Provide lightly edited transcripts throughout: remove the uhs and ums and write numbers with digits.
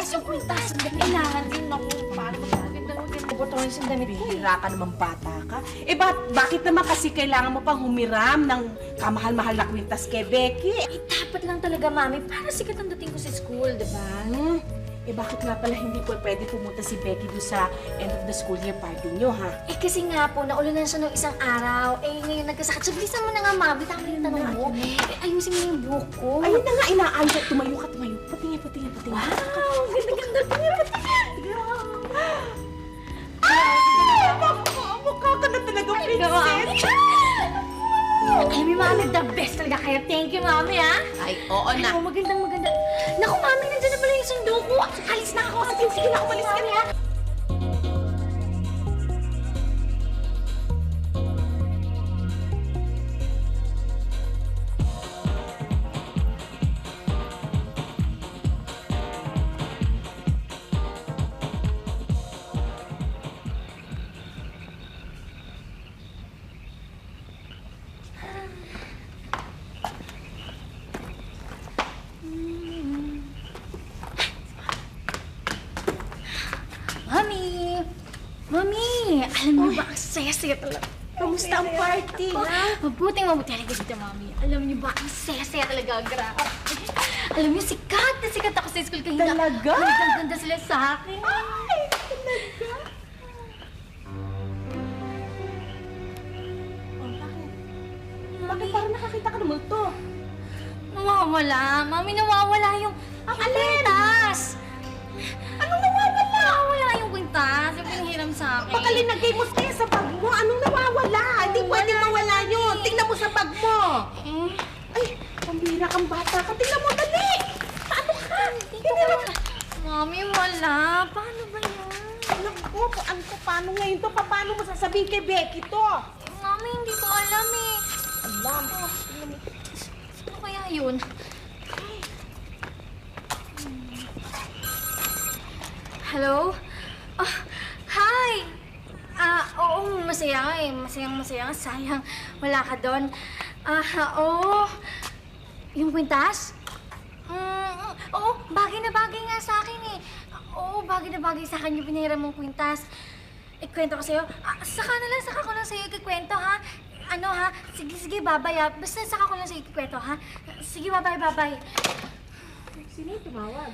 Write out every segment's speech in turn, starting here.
kwintas, yung kwintas. Kailangan din ako. Paano magaganda-ganda ba ito yung damit ko? Bihira ka naman bata ka. Eh bakit naman kasi kailangan mo pang humiram ng kamahal-mahal na kwintas kay Becky? Dapat lang talaga, Mami, para sikat ang dating ko sa school, diba? Eh bakit nga pala hindi po pwede pumunta si Becky doon sa end of the school year party nyo, ha? Eh kasi nga po, naulunan siya nung isang araw. Eh ngayon nagkasakit. So bilisan mo na nga, Mami. Tama yung tanong mo. Eh ayusin mo yung buhok ko. Ayun na nga, inaayos. Tumayo ka, tumayo. Patingin. Wow! Ganda-ganda. Tingin. Mukha ka na talagang princess. Alam mo, Mami, the best talaga kayo. Thank you, Mami, ha? Ay, oo na. Ay, magandang-maganda. Naku, Mami, nandiyan na pala yung sundo ko. Alis na ako. Sige na, umalis ka na. Mami! Alam niyo ba, ang saya-saya talaga. Kamusta ang party, ha? Mabuting halika dito, Mami. Alam niyo ba, ang saya-saya talaga. Grabe. Alam niyo, sikat na sikat ako sa school. Kaya Talaga? ganda sila sa akin. Ay, talaga? Oh, bakit? Bakit parang nakakita ka ng multo? Nawawala. Mami, nawawala yung kwintas. Anong nawawala? Nawawala yung kwintas. Yung pinahiram sa akin. Baka linagay mo kaya sa bag mo. Anong nawawala? Hindi pwedeng mawala yun. Tingnan mo sa bag mo. Ay, pambira kang bata ka. Tingnan mo, dali. Paano ka? Dito ka. Mami, wala. Paano ba yan? Naku, paano ngayon to? Paano mo sasabihin kay Becky to? Mami, hindi ko alam eh. Alam. Ano kaya yun? Hello? Oh, hi! Oo, masaya nga eh. Masayang-masaya nga. Sayang, wala ka doon. Oo. Yung kwintas? Oo, bagay na bagay nga sa akin eh. Oo, bagay na bagay sa akin yung pinahiram mong kwintas. Ikwento ko sa'yo. Saka ko lang sa'yo ikikwento, ha? Ano, ha? Sige, babay, ha? Basta saka ko lang sa'yo ikikwento, ha? Sige, babay. Sino yung tumawag?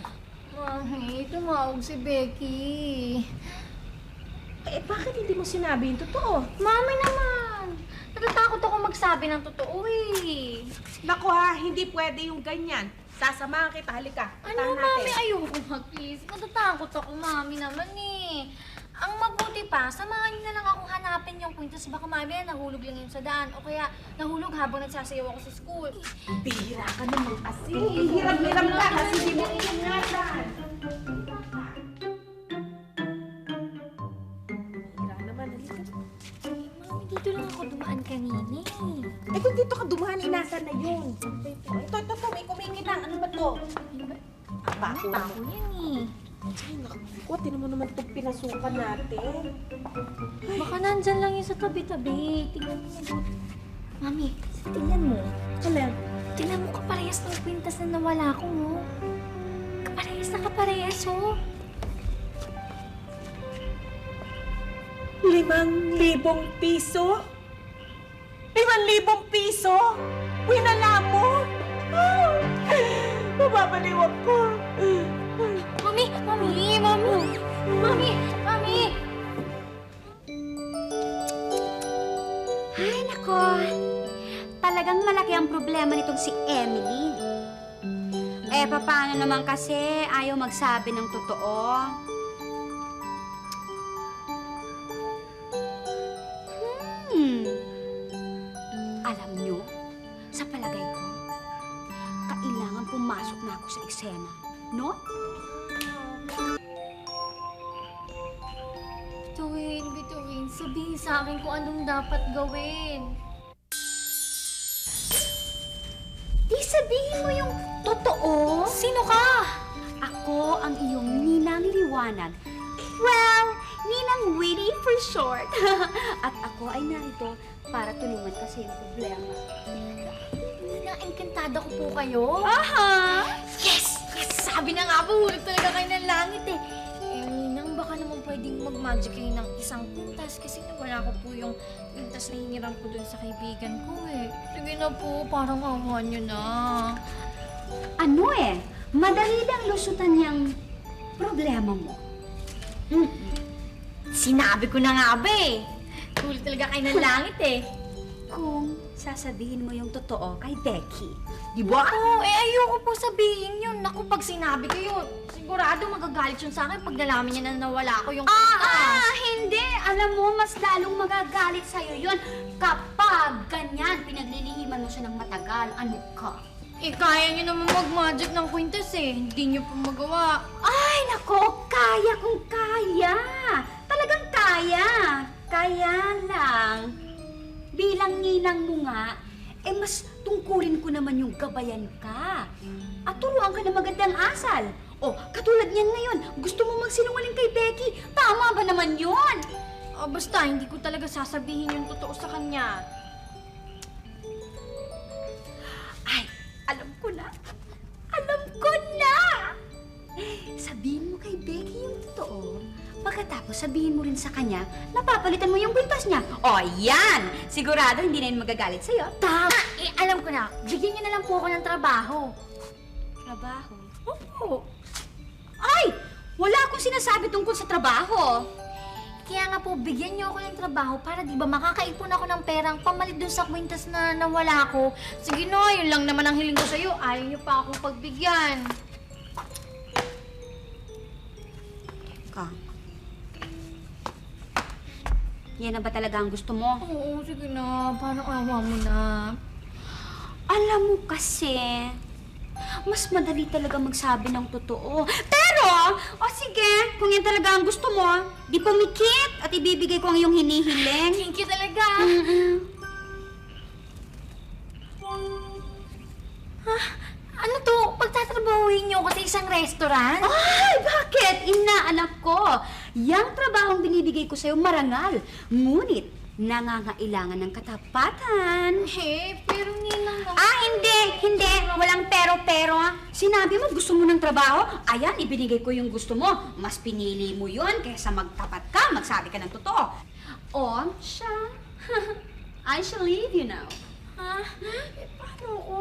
Mami, tumawag si Becky. Eh, bakit hindi mo sinabi yung totoo? Mami naman! Natatakot ako magsabi ng totoo eh. Naku ha, hindi pwede yung ganyan. Sasamahan kita, halika. Ano, Mami? Ayoko please. Natatakot ako, Mami naman eh. Ang mabuti pa, samahan niyo na lang ako hanapin yung kwintas. Baka mamaya nahulog lang yun sa daan. O kaya nahulog habang nagsasayaw ako sa school. Bihira ka naman kasi. Hiram-hiram ka kasi hindi mo iingatan. Bihira naman, halika. Mami, dito lang ako dumaan kanina eh. Eh kung dito ka dumaan, inasan na yun. Ito, may kumikinang. Ano ba to? Bako. Tako yan eh. Ay, naku, tinan mo naman itong pinasukan natin. Baka nandyan lang yun sa tabi-tabi. Tingnan mo mabuti. Mami, tingnan mo. Alam, Tingnan mo kaparehas ng kwintas na nawala ko, oh. Kaparehas, oh. 5,000 piso? 5,000 piso? Winala mo? Mababaliw ako. Mami! Ay, nako. Talagang malaki ang problema nitong si Emily. Eh, paano naman kasi ayaw magsabi ng totoo? Alam nyo, sa palagay ko, kailangan pumasok na ako sa eksena, no? Bituin. Sabihin sa akin kung anong dapat gawin. Di sabihin mo yung totoo. Sino ka? Ako ang iyong Ninang Liwanag. Well, Ninang Witty for short. At ako ay narito para tulungan ka sa iyong problema. Nina, engkantada ko po kayo. Aha! Yes! Sabi Kanina nga po, hulog talaga kayo ng langit eh. Eh, Ninang, baka naman pwedeng mag-magic kayo ng isang pintas kasi nawala ko po yung pintas na hiniram ko dun sa kaibigan ko eh. Sige na po, parang awa nyo na. Ano eh, madali lang lusutan yung problema mo. Sinabi ko na nga ba eh. Hulog talaga kayo ng langit eh. Kung sasabihin mo yung totoo kay Becky, di ba? Oo, eh ayoko po sabihin yun. Naku, pag sinabi ko yun, sigurado magagalit yun sa akin pag nalaman niya na nawala ko yung pintas. Hindi! Alam mo, mas lalong magagalit sa'yo yun kapag ganyan, pinaglilihiman mo siya ng matagal. Ano ka? Eh, kaya niyo naman mag-magic ng kwintas eh. Hindi niyo po magawa. Ay, nako! Kaya kung kaya! Talagang kaya! Kaya lang, bilang ninang mo nga, eh mas tungkulin ko naman yung gabayan ka. At turuan ka na magandang asal. O, katulad niyan ngayon, gusto mo magsinungaling kay Becky. Tama ba naman yun? Basta, hindi ko talaga sasabihin yung totoo sa kanya. Ay, alam ko na. Alam ko na! Sabihin mo kay Becky yung totoo. Pagkatapos sabihin mo rin sa kanya, napapalitan mo yung kwintas niya. O, yan! Sigurado hindi na yun magagalit sa'yo. Tama! Eh, alam ko na. Bigyan niyo na lang po ako ng trabaho. Trabaho? Oo. Ay! Wala akong sinasabi tungkol sa trabaho. Kaya nga po, bigyan niyo ako ng trabaho para di ba makakaipon ako ng perang pamalit dun sa kwintas na nawala ko. Sige no, yun lang naman ang hiling ko sa'yo. Ayaw niyo pa akong pagbigyan. Ka. Yan na ba talaga ang gusto mo? Oo, sige na. Parang awa mo na. Alam mo kasi, mas madali talaga magsabi ng totoo. Pero, o sige, kung yan talaga ang gusto mo, di pumikit at ibibigay ko ang iyong hinihiling. Thank you talaga. Ano to? Pagtatrabahuin niyo ako sa isang restaurant? Ay, bakit? Inaanak ko. Yang trabahong binibigay ko sa'yo marangal. Ngunit, nangangailangan ng katapatan. Eh, pero Ninang naman. Hindi. Walang pero-pero. Sinabi mo gusto mo ng trabaho? Ayan, ibinigay ko yung gusto mo. Mas pinili mo yun kaysa magtapat ka, magsabi ka ng totoo. O, siya. I shall leave you now. Ha? Eh, paano ko?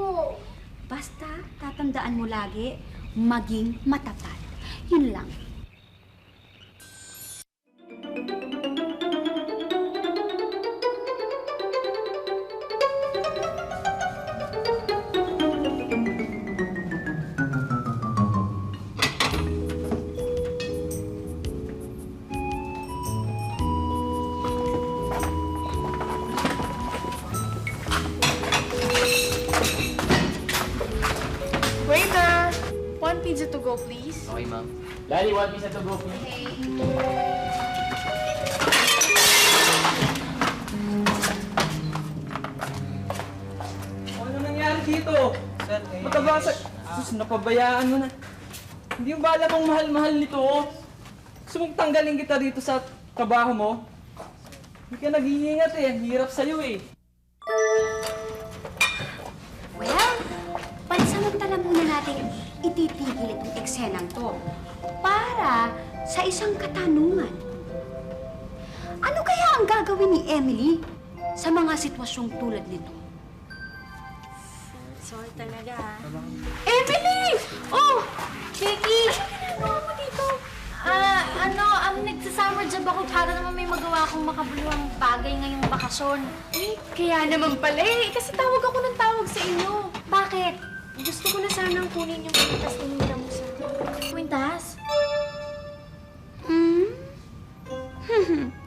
Basta, tatandaan mo lagi, maging matapat. Yun lang. Waiter! One pizza to go, please. Okay, ma'am. Lali, one piece to go, please. Ano nangyari dito? Matabasa. Sus, napabayaan mo na. Hindi yung bala mong mahal-mahal nito. Gusto mong tanggalin kita dito sa trabaho mo? Hindi ka nag-iingat eh. Hirap sa'yo eh. Well, pansamantala muna natin ititigil itong eksenang to para sa isang katanungan. Ano kaya ang gagawin ni Emily sa mga sitwasyong tulad nito? Sorry talaga. Emily! Oh! Becky! Ano ginagawa mo dito? Nagsa-summer job ako para naman may magawa akong makabuluhang bagay ngayong bakasyon. Kaya naman pala eh, kasi tawag ako ng tawag sa inyo. Bakit? Gusto ko na sanang kunin yung kwintas na hinira mo sa Kwintas?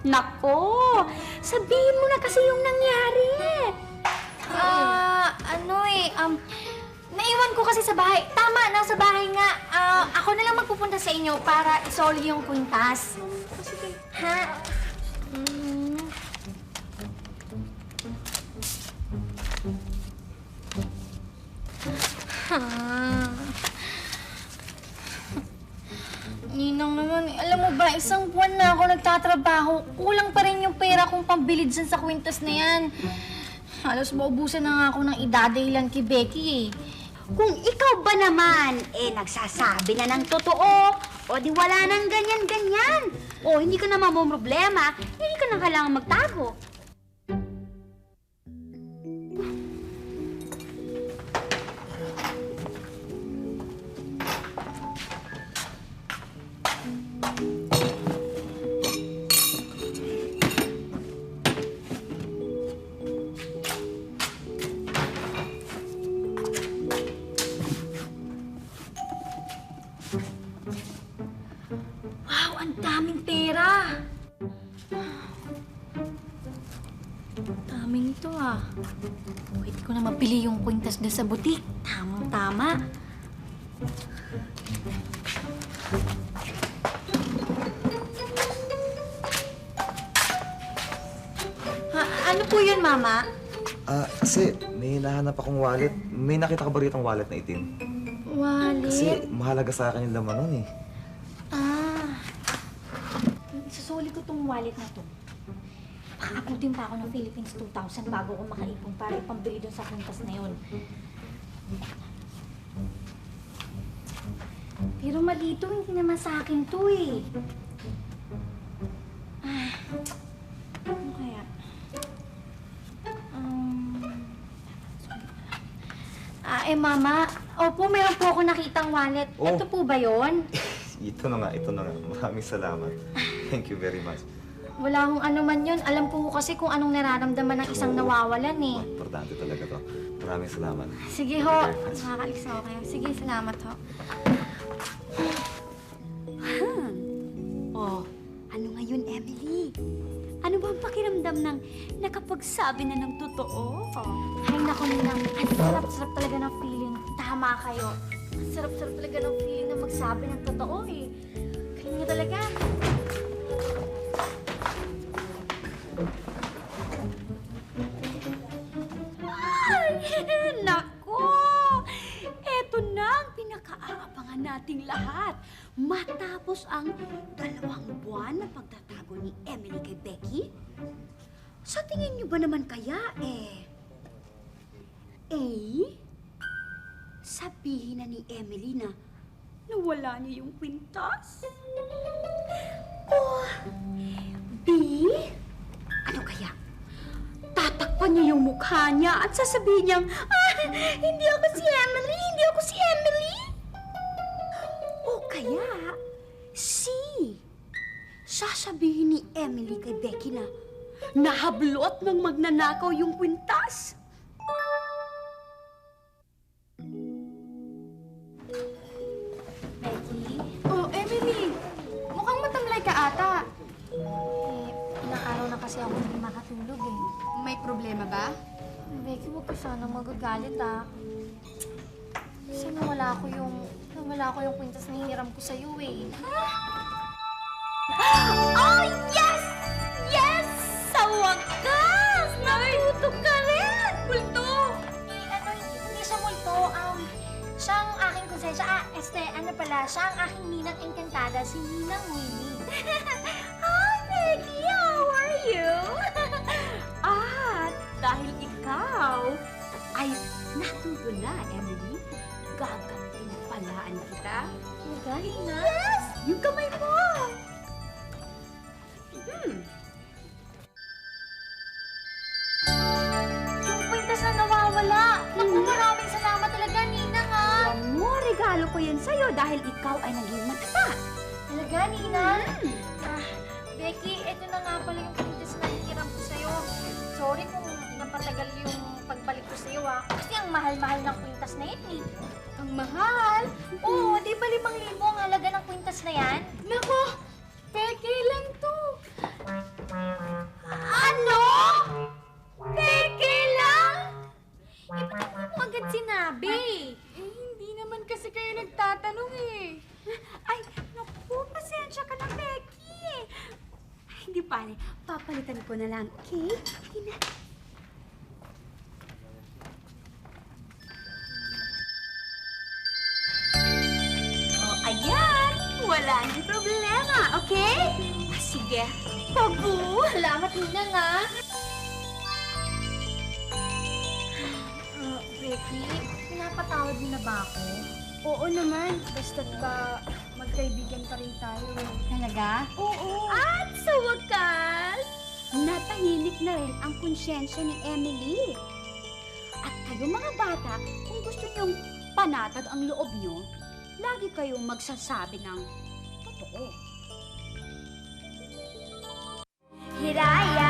Nako! Sabihin mo na kasi yung nangyari. Naiwan ko kasi sa bahay. Tama, nasa bahay nga. Ako na lang magpupunta sa inyo para isoli yung kwintas. Sige. Ha? Mm. Ha? Ninang naman, alam mo ba, isang buwan na ako nagtatrabaho. Kulang pa rin yung pera kong pambili dyan sa kwintas na yan. Halos maubusan na nga ako ng idadaylan kay Becky eh. Kung ikaw ba naman, nagsasabi na ng totoo, o di wala nang ganyan-ganyan. O hindi ka na mamumroblema, hindi ka na kailangan magtago. Wow, ang daming pera! Daming to ah. Pwede ko na mabili yung kwintas doon sa butik. Tamang-tama. Ano po yun, Mama? Kasi may nahanap akong wallet. May nakita ka ba rito ang wallet na itim? Wallet? Kasi mahalaga sa akin yung laman nun eh. Isusuli ko tong wallet na to. Makakabutin pa ako ng Philippines 2,000 bago ako makaipon para ipambili doon sa kwintas na yun. Pero mali to, hindi naman sa akin to eh. Ano kaya? Mama. Opo, meron po ako nakitang wallet. Oh. Ito po ba yon? Ito na nga, ito na nga. Maraming salamat. Thank you very much. Wala akong ano man yun. Alam ko kasi kung anong nararamdaman ng isang Oo. nawawalan eh. Importante talaga to. Maraming salamat. Sige ho. Nakakalis ako kayo. Sige, salamat ho. Oh, ano ngayon, Emily? Ano ba ang pakiramdam ng nakapagsabi na ng totoo? Ay, naku Ninang. Ang sarap-sarap talaga ng feeling. Tama kayo. Ang sarap-sarap talaga ng feeling na magsabi ng totoo eh. Galing niya talaga. Ay, nako! Eto na ang pinakaabangan nating lahat. Matapos ang 2 buwan na pagtatago ni Emily kay Becky, sa tingin niyo ba naman kaya sabihin na ni Emily na nawala niya yung kwintas? O B, ano kaya? Tatakpan niya yung mukha niya at sasabihin niyang, hindi ako si Emily, hindi ako si Emily. O kaya, C, sasabihin ni Emily kay Becky na nahablot ng magnanakaw yung kwintas. Becky? Oh, Emily! Mukhang matamlay ka ata. Ilang araw na kasi ako hindi makatulog eh. May problema ba? Becky, huwag ka sana magagalit ah. Kasi nawala ko yung kwintas na hiniram ko sa'yo eh. Oh, yes! Yes! Sa wakas! Natuto ka rin! Bulto! Hindi siya multo. Siya ang aking konsensya. Ano pala, siya ang aking ninang engkantada, si Ninang Winnie. Hi, Becky! How are you? At dahil ikaw ay natuto na, Emily, gagampalaan kita. Magaling na. Yes! Yung kamay mo! Yung kwintas na nawawala. Naku, maraming salamat talaga, Ninang ah. Alam mo, regalo ko yan sa'yo dahil ikaw ay naging matata. Talaga, Ninang? Becky, eto na nga pala yung kwintas na hiniram ko sa'yo. Sorry kung napatagal yung pagbalik ko sa'yo ah. Kasi ang mahal-mahal ng kwintas na yan eh. Ang mahal! Oo, di ba 5,000 ang halaga ng kwintas na yan? Nako! Peke lang to! Ano? Peke lang? Eh, ba't mo agad sinabi? Hindi naman kasi kayo nagtatanong eh. Ay, naku, pasensya ka na, Becky. Ay, hindi pare, papalitan ko na lang, okay? Hindi na. Oh, ayan! Wala nang problema, okay? Sige, pabu! Salamat, Ninang ah. Ricky, pinapatawad mo na ba ako? Oo naman, basta't ba magkaibigan pa rin tayo. Talaga? Oo. At sa wakas, natahimik na rin ang konsyensya ni Emily. At kayo mga bata, kung gusto niyong panatag ang loob niyo, lagi kayong magsasabi ng totoo. Hiraya!